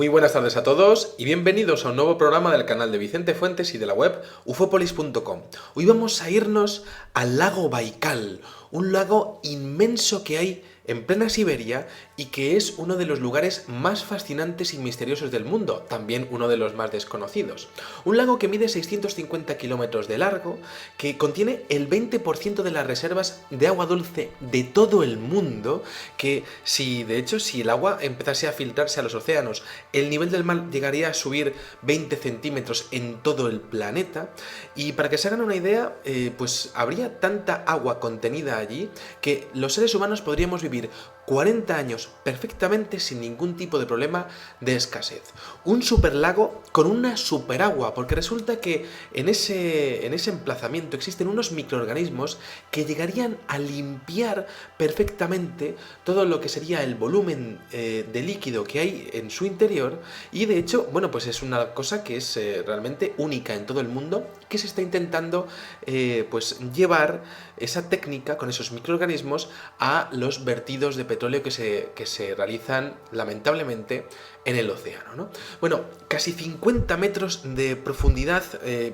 Muy buenas tardes a todos y bienvenidos a un nuevo programa del canal de Vicente Fuentes y de la web ufopolis.com. Hoy vamos a irnos al lago Baikal, un lago inmenso que hay en plena Siberia y que es uno de los lugares más fascinantes y misteriosos del mundo, también uno de los más desconocidos. Un lago que mide 650 kilómetros de largo, que contiene el 20% de las reservas de agua dulce de todo el mundo, que si el agua empezase a filtrarse a los océanos, el nivel del mar llegaría a subir 20 centímetros en todo el planeta. Y para que se hagan una idea, pues habría tanta agua contenida allí que los seres humanos podríamos vivir 40 años perfectamente sin ningún tipo de problema de escasez. Un superlago con una superagua, porque resulta que en ese emplazamiento existen unos microorganismos que llegarían a limpiar perfectamente todo lo que sería el volumen de líquido que hay en su interior, y de hecho, bueno, pues es una cosa que es realmente única en todo el mundo, que se está intentando pues llevar esa técnica con esos microorganismos a los vertidos de petróleo que se realizan lamentablemente en el océano, ¿no? Bueno, casi 50 metros de profundidad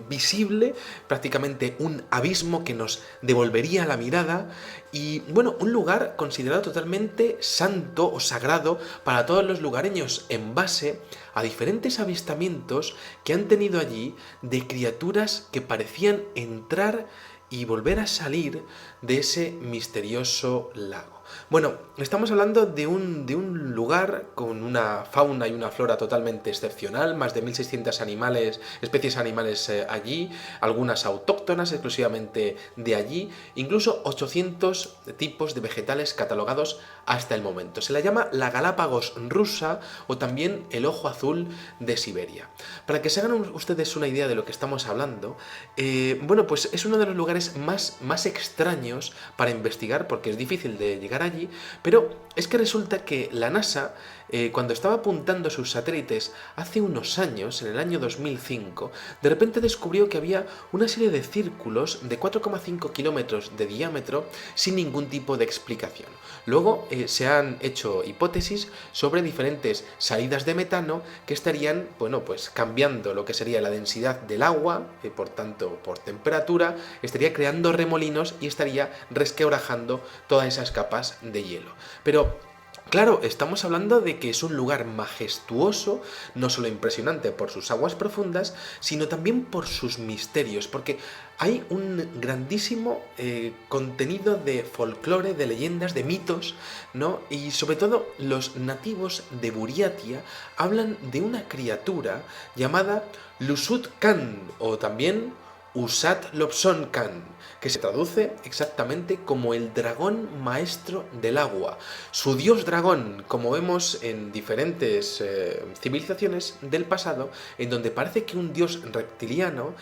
visible, prácticamente un abismo que nos devolvería la mirada y, bueno, un lugar considerado totalmente santo o sagrado para todos los lugareños en base a diferentes avistamientos que han tenido allí de criaturas que parecían entrar y volver a salir de ese misterioso lago. Bueno, estamos hablando de un lugar con una fauna y una flora totalmente excepcional, más de 1600 especies animales allí, algunas autóctonas exclusivamente de allí, incluso 800 tipos de vegetales catalogados hasta el momento. Se la llama la Galápagos rusa o también el ojo azul de Siberia. Para que se hagan ustedes una idea de lo que estamos hablando, bueno, pues es uno de los lugares más extraños para investigar porque es difícil de llegar allí, pero es que resulta que la NASA, cuando estaba apuntando sus satélites hace unos años, en el año 2005, de repente descubrió que había una serie de círculos de 4,5 kilómetros de diámetro sin ningún tipo de explicación. Luego se han hecho hipótesis sobre diferentes salidas de metano que estarían, bueno, pues cambiando lo que sería la densidad del agua, por tanto por temperatura, estaría creando remolinos y estaría resquebrajando todas esas capas de hielo. Pero claro, estamos hablando de que es un lugar majestuoso, no solo impresionante por sus aguas profundas, sino también por sus misterios, porque hay un grandísimo contenido de folclore, de leyendas, de mitos, ¿no? Y sobre todo los nativos de Buriatia hablan de una criatura llamada Lusut Khan, o también Usat Lobson Khan, que se traduce exactamente como el dragón maestro del agua, su dios dragón, como vemos en diferentes civilizaciones del pasado, en donde parece que un dios reptiliano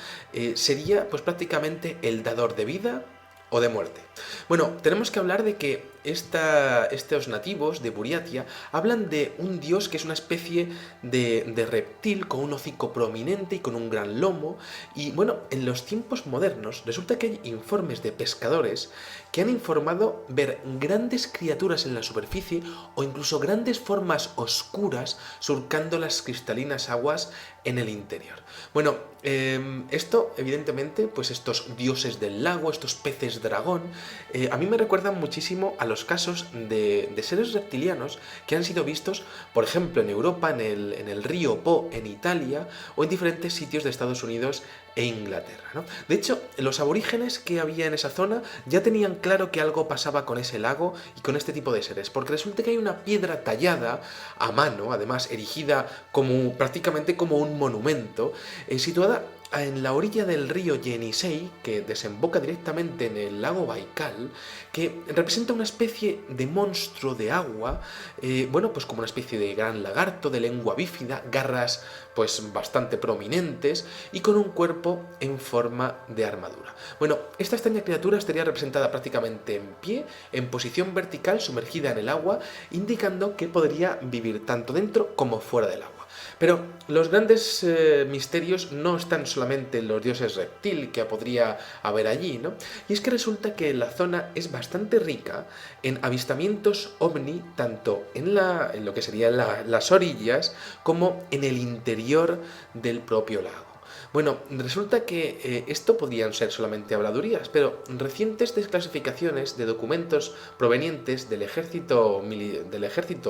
sería pues prácticamente el dador de vida o de muerte. Bueno, tenemos que hablar de que estos nativos de Buriatia hablan de un dios que es una especie de reptil con un hocico prominente y con un gran lomo. Y bueno, en los tiempos modernos resulta que hay informes de pescadores que han informado ver grandes criaturas en la superficie o incluso grandes formas oscuras surcando las cristalinas aguas en el interior. Bueno, esto evidentemente, pues estos dioses del lago, estos peces dragón, a mí me recuerdan muchísimo a los casos de seres reptilianos que han sido vistos, por ejemplo, en Europa, en el río Po, en Italia, o en diferentes sitios de Estados Unidos e Inglaterra, ¿no? De hecho, los aborígenes que había en esa zona ya tenían claro que algo pasaba con ese lago y con este tipo de seres, porque resulta que hay una piedra tallada a mano, además erigida prácticamente como un monumento, situada en la orilla del río Yenisei, que desemboca directamente en el lago Baikal, que representa una especie de monstruo de agua, bueno, pues como una especie de gran lagarto de lengua bífida, garras pues bastante prominentes y con un cuerpo en forma de armadura. Bueno, esta extraña criatura estaría representada prácticamente en pie, en posición vertical, sumergida en el agua, indicando que podría vivir tanto dentro como fuera del agua. Pero los grandes misterios no están solamente en los dioses reptil que podría haber allí, ¿no? Y es que resulta que la zona es bastante rica en avistamientos ovni, tanto en lo que serían las orillas, como en el interior del propio lago. Bueno, resulta que esto podían ser solamente habladurías, pero recientes desclasificaciones de documentos provenientes del ejército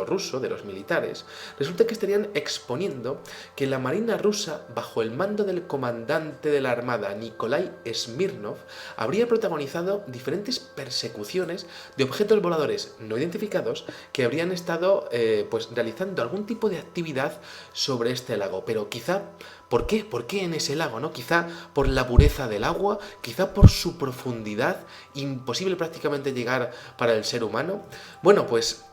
ruso, de los militares, resulta que estarían exponiendo que la Marina rusa, bajo el mando del comandante de la Armada Nikolai Smirnov, habría protagonizado diferentes persecuciones de objetos voladores no identificados que habrían estado pues realizando algún tipo de actividad sobre este lago, pero quizá ¿por qué? ¿Por qué en ese lago? ¿No? Quizá por la pureza del agua, quizá por su profundidad, imposible prácticamente llegar para el ser humano. Bueno, pues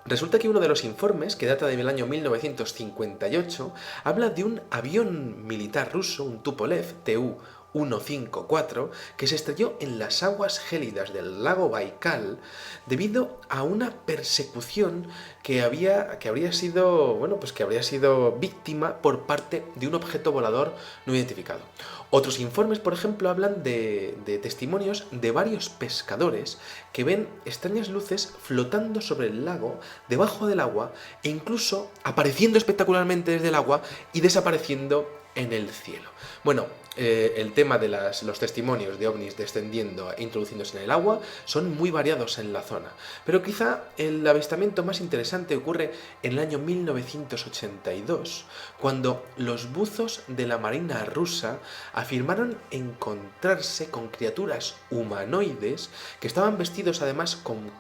resulta que uno de los informes, que data del año 1958, habla de un avión militar ruso, un Tupolev Tu-154, que se estrelló en las aguas gélidas del lago Baikal debido a una persecución que habría sido, bueno, pues que habría sido víctima por parte de un objeto volador no identificado. Otros informes, por ejemplo, hablan de testimonios de varios pescadores que ven extrañas luces flotando sobre el lago, debajo del agua, e incluso apareciendo espectacularmente desde el agua y desapareciendo en el cielo. Bueno, el tema de los testimonios de ovnis descendiendo e introduciéndose en el agua son muy variados en la zona, pero quizá el avistamiento más interesante ocurre en el año 1982, cuando los buzos de la Marina rusa afirmaron encontrarse con criaturas humanoides que estaban vestidos además con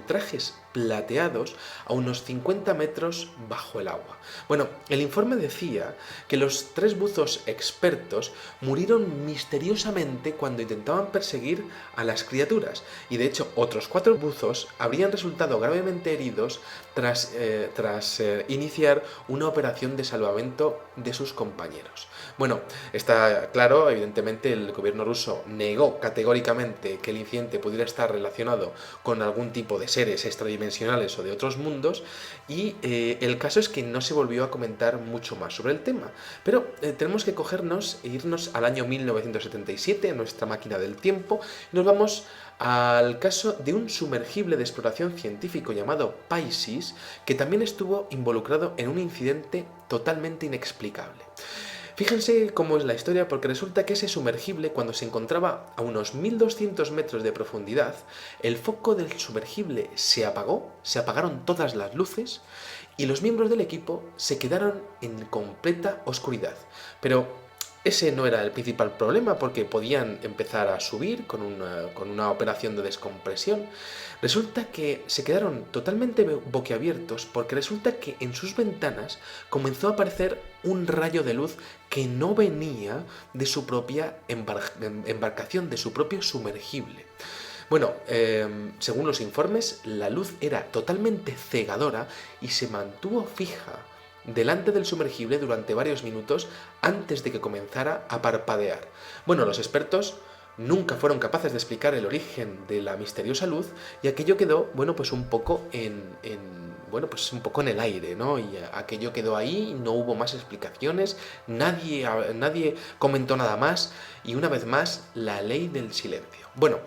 trajes plateados a unos 50 metros bajo el agua. Bueno, el informe decía que los 3 buzos expertos murieron misteriosamente cuando intentaban perseguir a las criaturas, y de hecho otros 4 buzos habrían resultado gravemente heridos tras iniciar una operación de salvamento de sus compañeros. Bueno, está claro, evidentemente el gobierno ruso negó categóricamente que el incidente pudiera estar relacionado con algún tipo de seres extradimensionales o de otros mundos, y el caso es que no se volvió a comentar mucho más sobre el tema. Pero tenemos que cogernos e irnos al año 1977, en nuestra máquina del tiempo, y nos vamos al caso de un sumergible de exploración científico llamado Pisces, que también estuvo involucrado en un incidente totalmente inexplicable. Fíjense cómo es la historia, porque resulta que ese sumergible, cuando se encontraba a unos 1200 metros de profundidad, el foco del sumergible se apagó, se apagaron todas las luces y los miembros del equipo se quedaron en completa oscuridad. Pero ese no era el principal problema, porque podían empezar a subir con una operación de descompresión. Resulta que se quedaron totalmente boquiabiertos, porque resulta que en sus ventanas comenzó a aparecer un rayo de luz que no venía de su propia embarcación, de su propio sumergible. Bueno, según los informes, la luz era totalmente cegadora y se mantuvo fija delante del sumergible durante varios minutos antes de que comenzara a parpadear. Bueno, los expertos nunca fueron capaces de explicar el origen de la misteriosa luz, y aquello quedó, bueno, pues un poco en el aire, ¿no? Y aquello quedó ahí, no hubo más explicaciones, nadie comentó nada más, y una vez más, la ley del silencio. Bueno,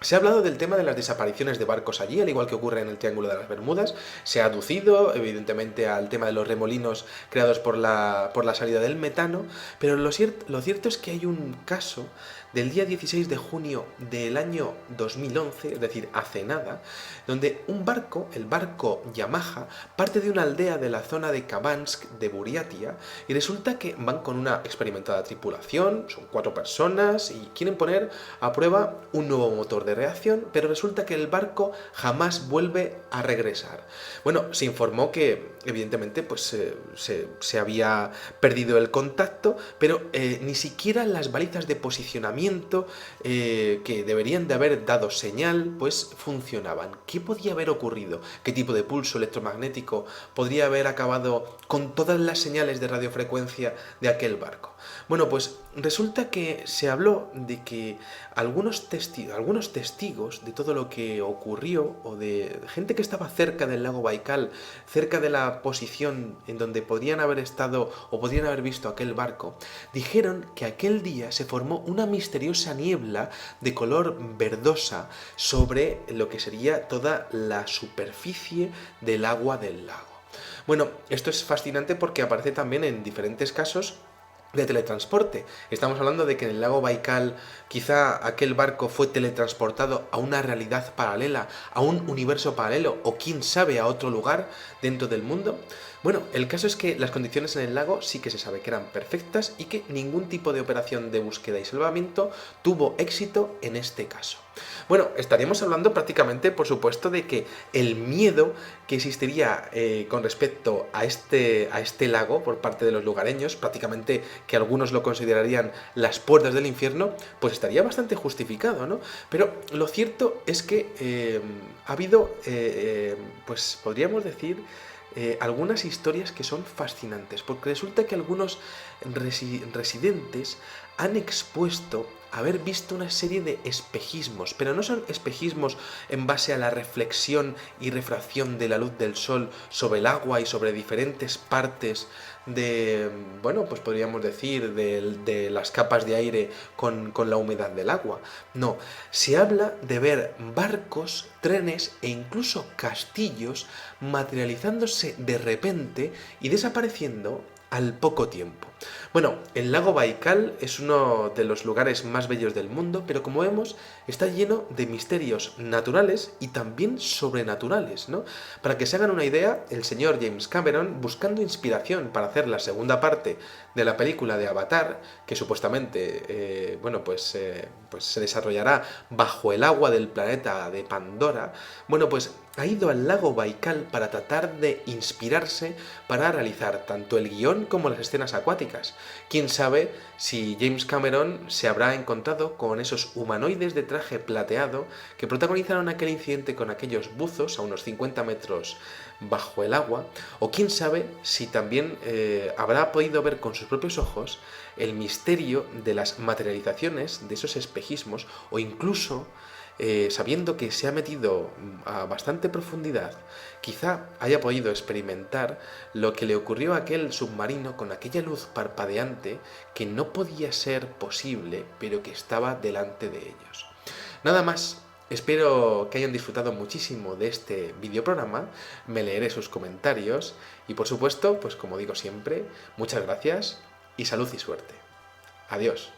se ha hablado del tema de las desapariciones de barcos allí, al igual que ocurre en el Triángulo de las Bermudas. Se ha aducido, evidentemente, al tema de los remolinos creados por la salida del metano, pero lo cierto es que hay un caso del día 16 de junio del año 2011, es decir, hace nada, donde un barco, el barco Yamaha, parte de una aldea de la zona de Kabansk de Buriatia, y resulta que van con una experimentada tripulación, son 4 personas, y quieren poner a prueba un nuevo motor de reacción, pero resulta que el barco jamás vuelve a regresar. Bueno, se informó que evidentemente pues se había perdido el contacto, pero ni siquiera las balizas de posicionamiento que deberían de haber dado señal pues funcionaban. ¿Qué podía haber ocurrido? ¿Qué tipo de pulso electromagnético podría haber acabado con todas las señales de radiofrecuencia de aquel barco? Bueno, pues resulta que se habló de que algunos testigos de todo lo que ocurrió, o de gente que estaba cerca del lago Baikal, cerca de la posición en donde podrían haber estado o podrían haber visto aquel barco, dijeron que aquel día se formó una misteriosa niebla de color verdosa sobre lo que sería toda la superficie del agua del lago. Bueno, esto es fascinante porque aparece también en diferentes casos de teletransporte. Estamos hablando de que en el lago Baikal quizá aquel barco fue teletransportado a una realidad paralela, a un universo paralelo, o quién sabe, a otro lugar dentro del mundo. Bueno, el caso es que las condiciones en el lago sí que se sabe que eran perfectas y que ningún tipo de operación de búsqueda y salvamento tuvo éxito en este caso. Bueno, estaríamos hablando prácticamente, por supuesto, de que el miedo que existiría con respecto a este lago por parte de los lugareños, prácticamente que algunos lo considerarían las puertas del infierno, pues estaría bastante justificado, ¿no? Pero lo cierto es que ha habido, pues podríamos decir, algunas historias que son fascinantes, porque resulta que algunos residentes han expuesto haber visto una serie de espejismos, pero no son espejismos en base a la reflexión y refracción de la luz del sol sobre el agua y sobre diferentes partes de, bueno, pues podríamos decir, de las capas de aire con la humedad del agua. No, se habla de ver barcos, trenes e incluso castillos materializándose de repente y desapareciendo al poco tiempo. Bueno, el lago Baikal es uno de los lugares más bellos del mundo, pero como vemos, está lleno de misterios naturales y también sobrenaturales, ¿no? Para que se hagan una idea, el señor James Cameron, buscando inspiración para hacer la segunda parte de la película de Avatar, que supuestamente, pues se desarrollará bajo el agua del planeta de Pandora, bueno, pues ha ido al lago Baikal para tratar de inspirarse para realizar tanto el guión como las escenas acuáticas. Quién sabe si James Cameron se habrá encontrado con esos humanoides de traje plateado que protagonizaron aquel incidente con aquellos buzos a unos 50 metros bajo el agua, o quién sabe si también habrá podido ver con sus propios ojos el misterio de las materializaciones de esos espejismos, o incluso sabiendo que se ha metido a bastante profundidad, quizá haya podido experimentar lo que le ocurrió a aquel submarino con aquella luz parpadeante que no podía ser posible, pero que estaba delante de ellos. Nada más. Espero que hayan disfrutado muchísimo de este videoprograma, me leeré sus comentarios y por supuesto, pues como digo siempre, muchas gracias y salud y suerte. Adiós.